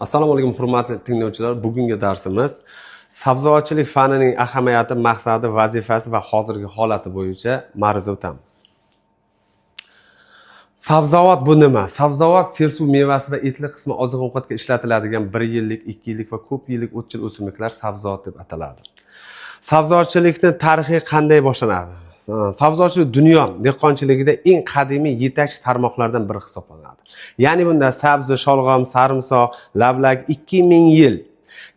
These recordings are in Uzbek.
Assalomu alaykum hurmatli tinglovchilar. Bugungi darsimiz sabzavotchilik fanining ahamiyati, maqsadi, vazifasi va hozirgi holati bo'yicha ma'ruza o'tamiz. Sabzavot bu nima? Sabzavot sersuv mevasi va etli qismi oziq-ovqatga ishlatiladigan 1 yillik, 2 yillik va ko'p yillik o'tchil o'simliklar sabzavot deb ataladi. Sabzavotchilikning tarixi qanday boshlanadi? Sabzavotchilik dunyo dehqonchiligida eng qadimiy yetakchi tarmoqlardan biri hisoblanadi. Ya'ni bunda sabzi, sholg'om, sarimsoq, lavlak 2000 yil,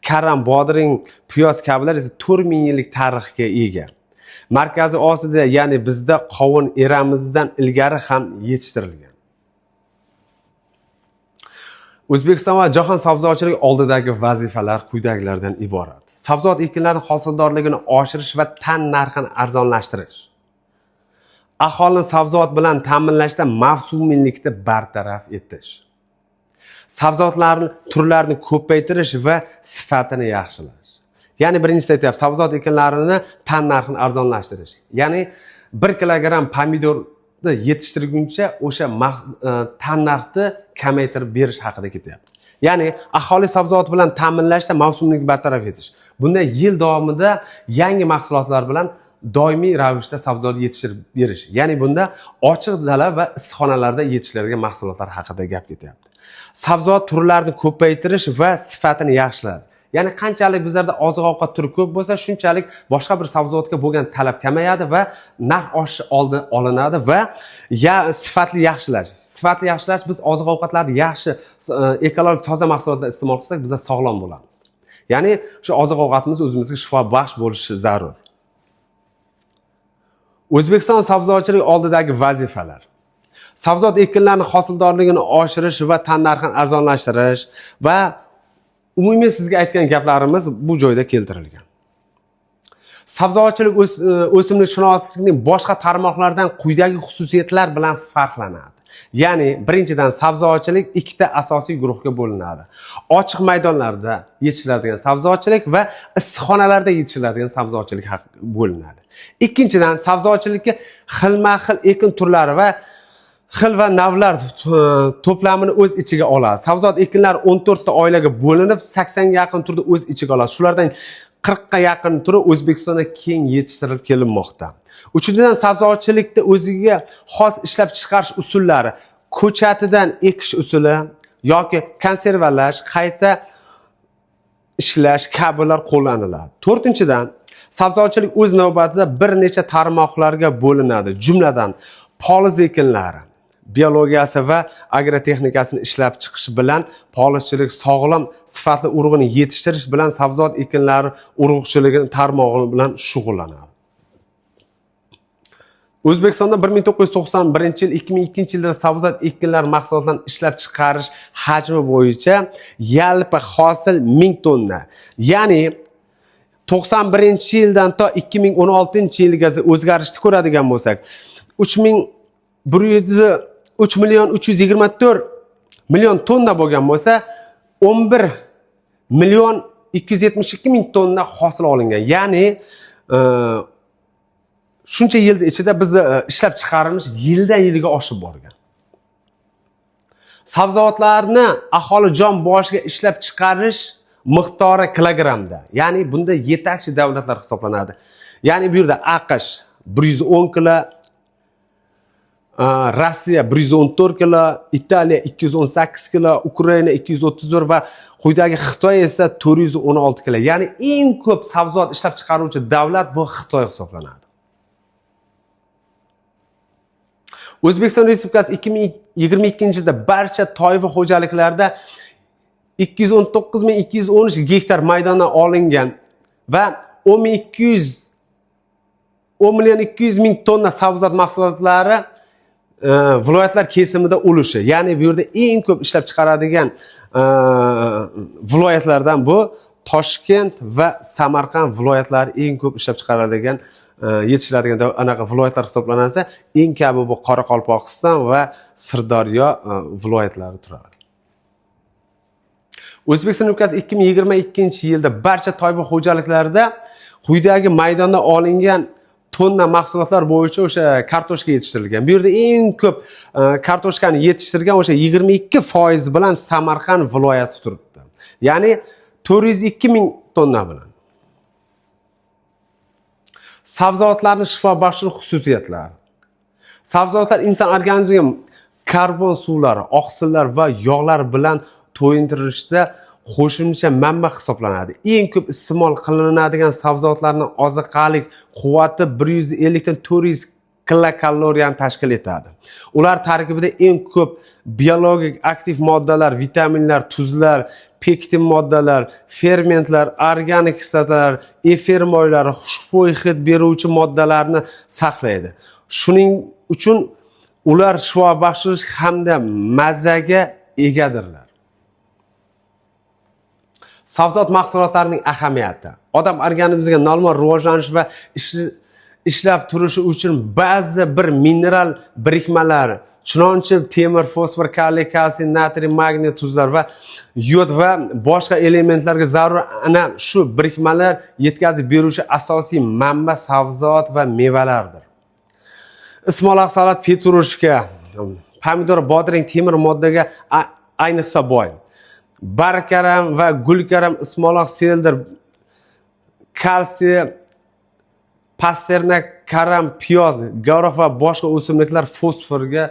karam, bodring, piyoz kabilar esa 4000 yillik tarixga ega. Markaziy Osiyoda, ya'ni bizda qovun eramizdan ilgari ham yetishtirilgan. O'zbekiston va jahon sabzavotchilik oldidagi vazifalar quyidagilardan iborat. Sabzavot ekinlarining hosildorligini oshirish va tan narxini arzonlashtirish. Aholini sabzavot bilan ta'minlashda mavsumiylikni bartaraf etish. Sabzavotlarning turlarini ko'paytirish va sifatini yaxshilash. Ya'ni birinchisi aytyapti, sabzavot ekinlarini tan narxini arzonlashtirish. Ya'ni 1 kilogramm pomidorni yetishtirguncha o'sha tan narxni kamaytirib berish haqida ketyapti. Ya'ni aholi sabzavot bilan ta'minlashda mavsumiylikni bartaraf etish. Bunda yil davomida yangi mahsulotlar bilan doimiy ravishda sabzavot yetishtirib berish. Ya'ni bunda ochiq dala va issiqxonalarda yetishtirilgan mahsulotlar haqida gap ketyapti. Sabzavot turlarini ko'paytirish va sifatini yaxshilash. Ya'ni qanchalik bizlarda oziq-ovqat turi ko'p bo'lsa, shunchalik boshqa bir sabzavotga bo'lgan talab kamayadi va narx oshishi oldi olinadi va sifatli yaxshilash. Sifatli yaxshilash, biz oziq-ovqatlarni yaxshi, ekologik toza mahsulotlar iste'mol qilsak, biz sog'lom bo'lamiz. Ya'ni shu oziq-ovqatimiz o'zimizga shifobaxsh bo'lishi zarur. O'zbekiston sabzavotchilik oldidagi vazifalar. Sabzavot ekinlarining hosildorligini oshirish va tan narxini arzonlashtirish va umumiy sizga aytgan gaplarimiz bu joyda keltirilgan. Sabzavotchilik o'simlikshunoslikning boshqa tarmoqlardan quyidagi xususiyatlar bilan farqlanadi. Ya'ni birinchidan sabzavotchilik ikkita asosiy guruhga bo'linadi. Ochiq maydonlarda yetishtiriladigan sabzavotchilik va issiqxonalarda yetishtiriladigan sabzavotchilik bo'linadi. Ikkinchidan sabzavotchilikka xilma-xil ekin turlari va xil va navlar to'plamini o'z ichiga oladi. Sabzavot ekinlari 14 ta oilaga bo'linib, 80 ga yaqin turni o'z ichiga oladi. Shulardan 40 ga yaqin turi O'zbekistonda keng yetishtirilib kelinmoqda. Uchinchidan sabzavotchilikda o'ziga xos ishlab chiqarish usullari, ko'chatidan ekish usuli yoki konservalash, qayta ishlash kabilar qo'llaniladi. To'rtinchidan sabzavotchilik o'z navbatida bir necha tarmoqlarga bo'linadi. Jumladan poliz ekinlari, biologiyasi va agrotexnikasini ishlab chiqish bilan polizchilik, sog'lom sifatli urug'ini yetishtirish bilan sabzavot ekinlari urug'chiligi tarmog'i bilan shug'ullanadi. O'zbekistonda 1991 yil, 2002 yilda sabzavot ekinlari mahsulotlarini ishlab chiqarish hajmi bo'yicha yalpi hosil 1000 tonna. Ya'ni 91 yildan to 2016 yilgacha o'zgarishni ko'radigan bo'lsak, 3 million 324 million tonna bo'lgan bo'lsa, 11 million 272 ming tonna hosil olingan. Ya'ni shuncha yil ichida biz ishlab chiqarimiz yildan yilga oshib borgan. Sabzavotlarni aholi jon boshiga ishlab chiqarish miqdori kilogrammda. Ya'ni bunda yetakchi davlatlar hisoblanadi. Ya'ni bu yerda AQSh 110 kilo, Rossiya 114 kilo, Italiya 218 kilo, Ukraina 231 va quyidagi Xitoy esa 416 kilo. Ya'ni eng ko'p sabzavot ishlab chiqaruvchi davlat bu Xitoy hisoblanadi. O'zbekiston Respublikasi 2022 yilda barcha toifa xo'jaliklarida 219.213 gektar maydondan olingan va 10 million 200 ming tonna sabzavot mahsulotlari viloyatlar kesimida ulushi. Ya'ni bu yerda eng ko'p ishlab chiqaradigan viloyatlardan bu Toshkent va Samarqand viloyatlari eng ko'p ishlab chiqaradigan yetishtiradigan anaqa viloyatlar hisoblansa, eng kabi bu Qoraqalpog'iston va Sirdaryo viloyatlari turadi. O'zbekiston Respublikasi 2022 yilda barcha toifa xo'jaliklarida quyidagi maydonda olingan tonna mahsulotlar bo'yicha o'sha kartoshka yetishtirilgan. Bu yerda eng ko'p kartoshkani yetishtirgan o'sha 22% bilan Samarqand viloyati turibdi. Ya'ni 402 ming tonna bilan. Sabzavotlarning shifobaxsh xususiyatlari. Sabzavotlar inson organizmiga karbon suvlari, oqsillar va yog'lar bilan to'yintirishda qo'shimcha manba hisoblanadi. Eng ko'p iste'mol qilinadigan sabzavotlarning oziqalik quvvati 150 dan 400 kilokaloriyani tashkil etadi. Ular tarkibida eng ko'p biologik aktiv moddalar, vitaminlar, tuzlar, pektin moddalar, fermentlar, organik kislotalar, efir moylari, xushbo'y hid beruvchi moddalarni saqlaydi. Shuning uchun ular shifobaxsh hamda mazzaga egadirlar. Sabzavot mahsulotlarining ahamiyati. Odam organizmiga normal rivojlanish va ishlab turishi uchun ba'zi bir mineral birikmalari, chunonchi temir, fosfor, kaliy, kalsiy, natriy, magniy, tuzlar va yod va boshqa elementlarga zarur ana shu birikmalar yetkazib beruvchi asosiy manba sabzavot va mevalardir. Ismaloq, salat, petrushka, pomidor, bodring temir moddaga ayniqsa boy. Barkaram va gulkaram, ismaloq, seldir, kalsiy, pasternak, karam, piyoz, gavroq va boshqa o'simliklar fosforga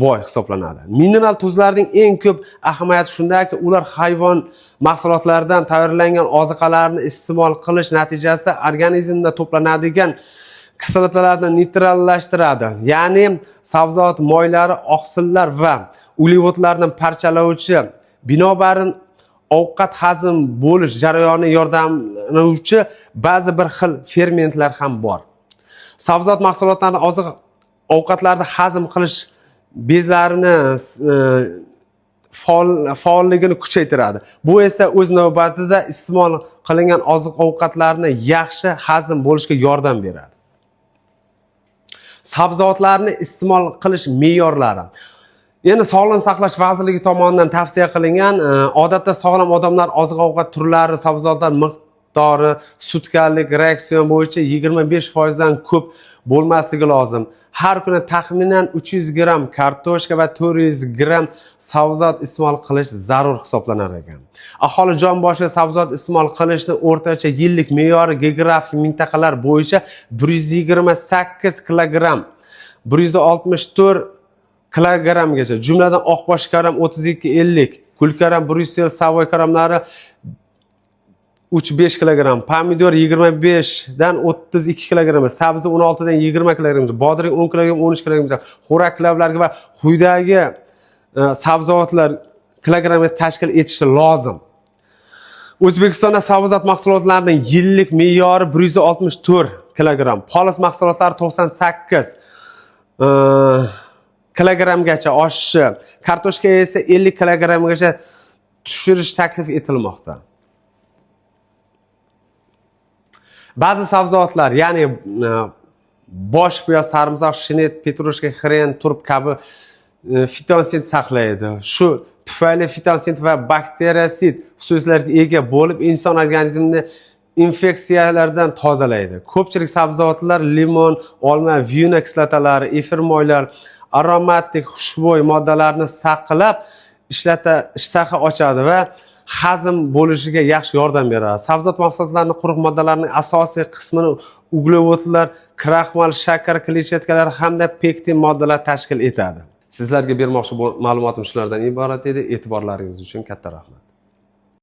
boy hisoblanadi. Mineral tuzlarning eng ko'p ahamiyati shundaki, ular hayvon mahsulotlaridan tayyorlangan oziqalarni iste'mol qilish natijasida organizmda to'planadigan kislotalarni neytrallashtiradi. Ya'ni sabzavot moylari oqsillar va uglevodlarni parchalovchi, binobarin ovqat hazm bo'lish jarayoniga yordamlovchi ba'zi bir xil fermentlar ham bor. Sabzavot mahsulotlarini oziq ovqatlarni hazm qilish bezlarini faolligini kuchaytiradi. Bu esa o'z navbatida iste'mol qilingan oziq ovqatlarni yaxshi hazm bo'lishga yordam beradi. Sabzavotlarni iste'mol qilish me'yorlari. Endi Sog'liqni saqlash vazirligi tomonidan tavsiya qilingan, odatda sog'lom odamlar oziq-ovqat turlari, sabzavotlar miqdori sutkalik ratsion bo'yicha 25% dan ko'p bo'lmasligi lozim. Har kuni taxminan 300 gram kartoshka va 400 gram sabzavot iste'mol qilish zarur hisoblanar ekan. Aholi jon boshiga sabzavot iste'mol qilishni o'rtacha yillik me'yori geografik mintaqalar bo'yicha 128 kilogramm, 164 kilogramgacha, jumladan oqbosh karam 32-50, gulkaram, Bryussel, Savoy karamlari 3-5 kilogramm, pomidor 25 dan 32 kilogramm, sabzi 16 dan 20 kilogramm, bodring 10 kilogramm, 13 kilogramm, xo'raklavlarga va quyidagi sabzavotlar kilogrammga tashkil etishi lozim. O'zbekistonda sabzavot mahsulotlarining yillik me'yori 164 kilogramm, xolis mahsulotlar 98 kilogrammgacha oshishi, kartoshka esa 50 kilogrammgacha tushirish taklif etilmoqda. Ba'zi sabzavotlar, ya'ni bosh piyoz, sarimsoq, shinet, petrushka, xren, turp kabi fitonsint saqlaydi. Shu tufayli fitonsint va bakteriyasid xususiyatlarga ega bo'lib, inson organizmini infeksiyalardan tozalaydi. Ko'pchilik sabzavotlar limon, olma, viyuna kislotalari, efir moylar, aromatik xushbo'y moddalarni saqlab ishtaha ochadi va hazm bo'lishiga yaxshi yordam beradi. Sabzavot mahsulotlarining quruq moddalarining asosiy qismini uglevodlar, kraxmal, shakar, kletchatkalar hamda pektin moddalar tashkil etadi. Sizlarga bermoqchi ma'lumotim shulardan iborat edi. E'tiborlaringiz uchun katta rahmat.